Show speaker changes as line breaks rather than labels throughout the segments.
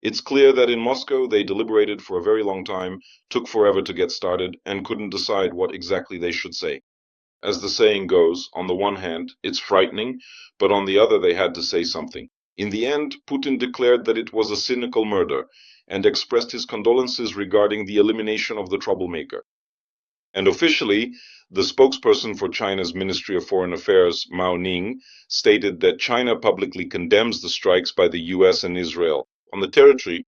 It's clear that in Moscow they deliberated for a very long time, took forever to get started, and couldn't decide what exactly they should say. As the saying goes, on the one hand, it's frightening, but on the other they had to say something. In the end, Putin declared that it was a cynical murder and expressed his condolences regarding the elimination of the troublemaker. And officially, the spokesperson for China's Ministry of Foreign Affairs, Mao Ning, stated that China publicly condemns the strikes by the US and Israel on the territory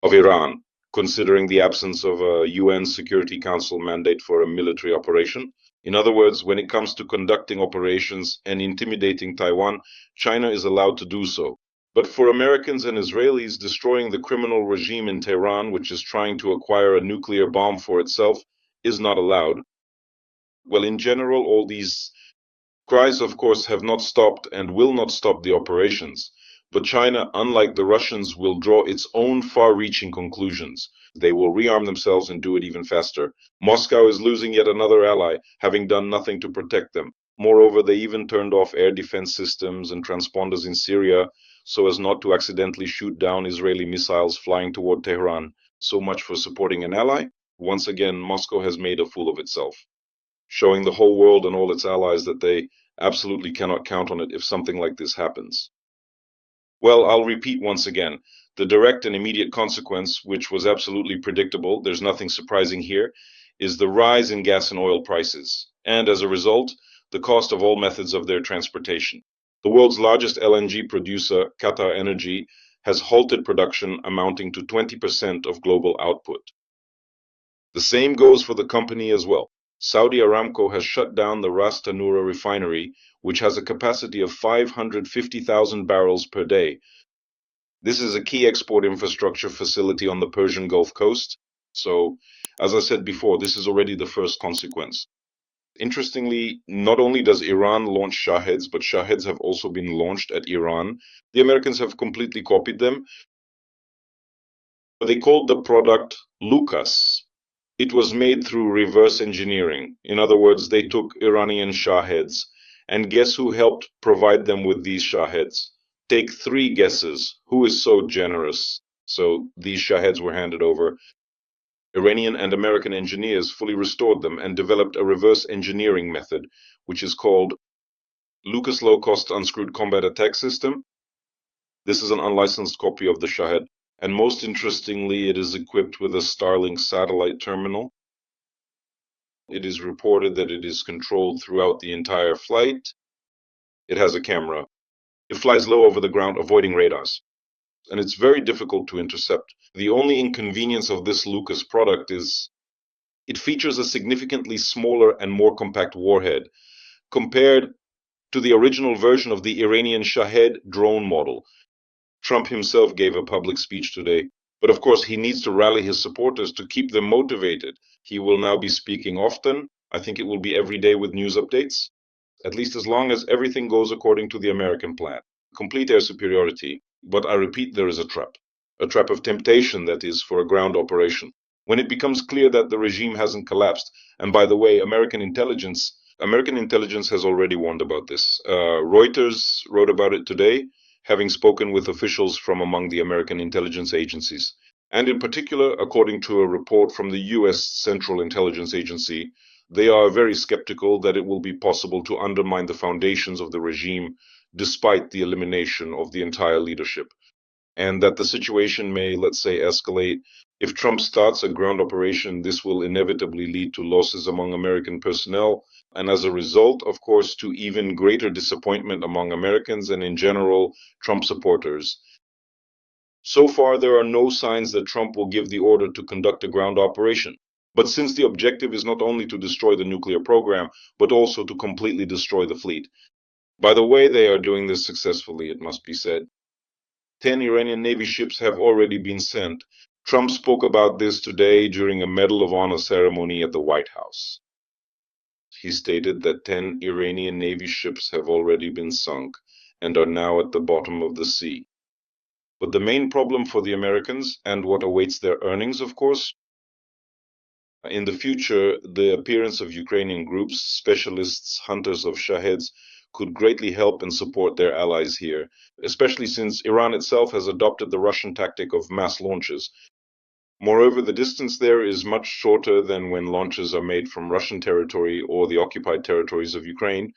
of Iran, considering the absence of a UN Security Council mandate for a military operation. In other words, when it comes to conducting operations and intimidating Taiwan, China is allowed to do so. But for Americans and Israelis, destroying the criminal regime in Tehran, which is trying to acquire a nuclear bomb for itself, is not allowed. Well, in general, all these cries, of course, have not stopped and will not stop the operations. But China, unlike the Russians, will draw its own far-reaching conclusions. They will rearm themselves and do it even faster. Moscow is losing yet another ally, having done nothing to protect them. Moreover, they even turned off air defense systems and transponders in Syria so as not to accidentally shoot down Israeli missiles flying toward Tehran. So much for supporting an ally. Once again, Moscow has made a fool of itself, showing the whole world and all its allies that they absolutely cannot count on it if something like this happens. Well, I'll repeat once again. The direct and immediate consequence, which was absolutely predictable, there's nothing surprising here, is the rise in gas and oil prices, and as a result, the cost of all methods of their transportation. The world's largest LNG producer, Qatar Energy, has halted production amounting to 20% of global output. The same goes for the company as well. Saudi Aramco has shut down the Ras Tanura refinery, which has a capacity of 550,000 barrels per day. This is a key export infrastructure facility on the Persian Gulf Coast. So, as I said before, this is already the first consequence. Interestingly, not only does Iran launch Shaheds, but Shaheds have also been launched at Iran. The Americans have completely copied them. They called the product Lucas. It was made through reverse engineering. In other words, they took Iranian Shaheds. And guess who helped provide them with these Shaheds? Take three guesses. Who is so generous? So these Shaheds were handed over. Iranian and American engineers fully restored them and developed a reverse engineering method, which is called Lucas Low-Cost Unscrewed Combat Attack System. This is an unlicensed copy of the Shahed, and most interestingly, it is equipped with a Starlink satellite terminal. It is reported that it is controlled throughout the entire flight. It has a camera. It flies low over the ground, avoiding radars, and it's very difficult to intercept. The only inconvenience of this Lucas product is it features a significantly smaller and more compact warhead compared to the original version of the Iranian Shahed drone model. Trump himself gave a public speech today, but of course he needs to rally his supporters to keep them motivated. He will now be speaking often. I think it will be every day with news updates, at least as long as everything goes according to the American plan. Complete air superiority, but I repeat, there is a trap of temptation, that is, for a ground operation. When it becomes clear that the regime hasn't collapsed, and by the way, American intelligence has already warned about this. Reuters wrote about it today, having spoken with officials from among the American intelligence agencies. And in particular, according to a report from the US Central Intelligence Agency, they are very skeptical that it will be possible to undermine the foundations of the regime despite the elimination of the entire leadership, and that the situation may, let's say, escalate. If Trump starts a ground operation, this will inevitably lead to losses among American personnel, and as a result, of course, to even greater disappointment among Americans and in general, Trump supporters. So far, there are no signs that Trump will give the order to conduct a ground operation. But since the objective is not only to destroy the nuclear program, but also to completely destroy the fleet. By the way, they are doing this successfully, it must be said. 10 Iranian Navy ships have already been sent. Trump spoke about this today during a Medal of Honor ceremony at the White House. He stated that 10 Iranian Navy ships have already been sunk and are now at the bottom of the sea. But the main problem for the Americans, and what awaits their earnings, of course, in the future, the appearance of Ukrainian groups, specialists, hunters of Shaheds, could greatly help and support their allies here, especially since Iran itself has adopted the Russian tactic of mass launches. Moreover, the distance there is much shorter than when launches are made from Russian territory or the occupied territories of Ukraine.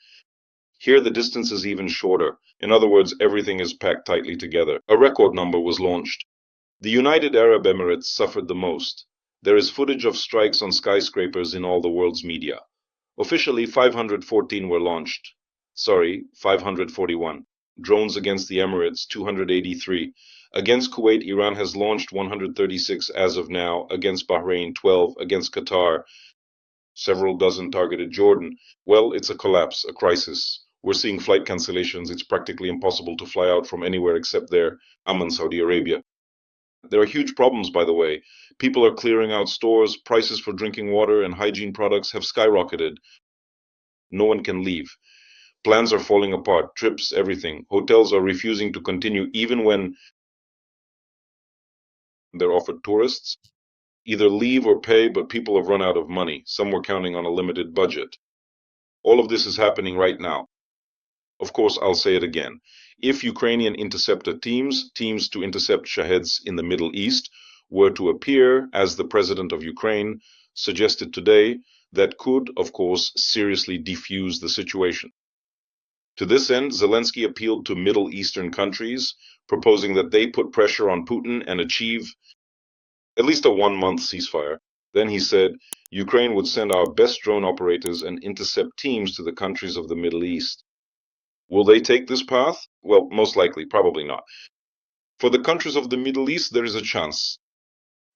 Here, the distance is even shorter. In other words, everything is packed tightly together. A record number was launched. The United Arab Emirates suffered the most. There is footage of strikes on skyscrapers in all the world's media. Officially, 514 were launched. Sorry, 541. Drones against the Emirates, 283. Against Kuwait, Iran has launched 136 as of now. Against Bahrain, 12. Against Qatar, several dozen targeted Jordan. Well, it's a collapse, a crisis. We're seeing flight cancellations. It's practically impossible to fly out from anywhere except there, Amman, Saudi Arabia. There are huge problems, by the way. People are clearing out stores, prices for drinking water and hygiene products have skyrocketed. No one can leave. Plans are falling apart, trips, everything. Hotels are refusing to continue even when they're offered tourists. Either leave or pay, but people have run out of money. Some were counting on a limited budget. All of this is happening right now. Of course, I'll say it again. If Ukrainian interceptor teams to intercept Shaheds in the Middle East, were to appear, as the president of Ukraine suggested today, that could, of course, seriously defuse the situation. To this end, Zelensky appealed to Middle Eastern countries, proposing that they put pressure on Putin and achieve at least a 1-month ceasefire. Then he said, Ukraine would send our best drone operators and intercept teams to the countries of the Middle East. Will they take this path? Well, most likely, probably not. For the countries of the Middle East, there is a chance.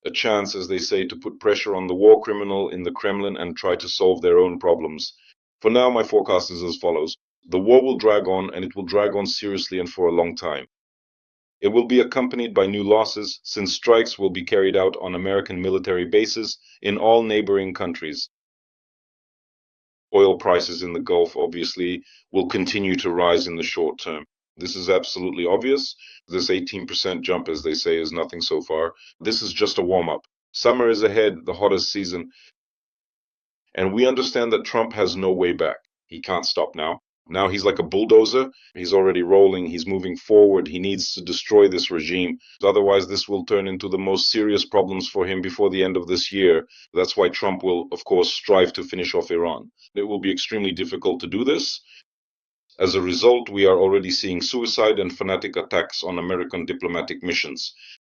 A chance, as they say, to put pressure on the war criminal in the Kremlin and try to solve their own problems. For now, my forecast is as follows. The war will drag on, and it will drag on seriously and for a long time. It will be accompanied by new losses, since strikes will be carried out on American military bases in all neighboring countries. Oil prices in the Gulf, obviously, will continue to rise in the short term. This is absolutely obvious. This 18% jump, as they say, is nothing so far. This is just a warm-up. Summer is ahead, the hottest season. And we understand that Trump has no way back. He can't stop now. Now he's like a bulldozer. He's already rolling. He's moving forward. He needs to destroy this regime. Otherwise, this will turn into the most serious problems for him before the end of this year. That's why Trump will, of course, strive to finish off Iran. It will be extremely difficult to do this. As a result, we are already seeing suicide and fanatic attacks on American diplomatic missions.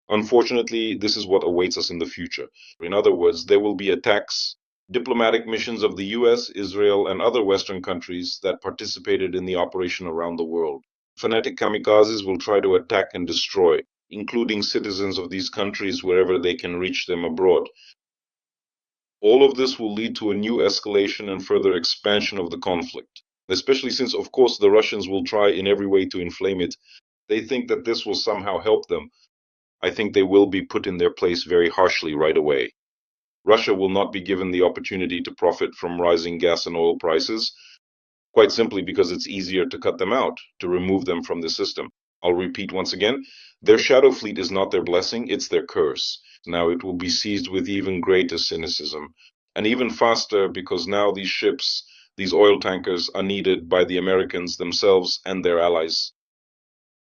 Unfortunately, this is what awaits us in the future. In other words, there will be attacks, diplomatic missions of the US, Israel, and other Western countries that participated in the operation around the world. Fanatic kamikazes will try to attack and destroy, including citizens of these countries wherever they can reach them abroad. All of this will lead to a new escalation and further expansion of the conflict, especially since, of course, the Russians will try in every way to inflame it. They think that this will somehow help them. I think they will be put in their place very harshly right away. Russia will not be given the opportunity to profit from rising gas and oil prices, quite simply because it's easier to cut them out, to remove them from the system. I'll repeat once again, their shadow fleet is not their blessing, it's their curse. Now it will be seized with even greater cynicism, and even faster because now these ships, these oil tankers, are needed by the Americans themselves and their allies.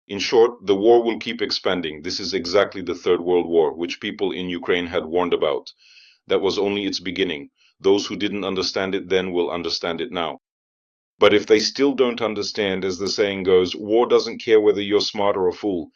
In short, the war will keep expanding. This is exactly the Third World War, which people in Ukraine had warned about. That was only its beginning. Those who didn't understand it then will understand it now. But if they still don't understand, as the saying goes, war doesn't care whether you're smart or a fool.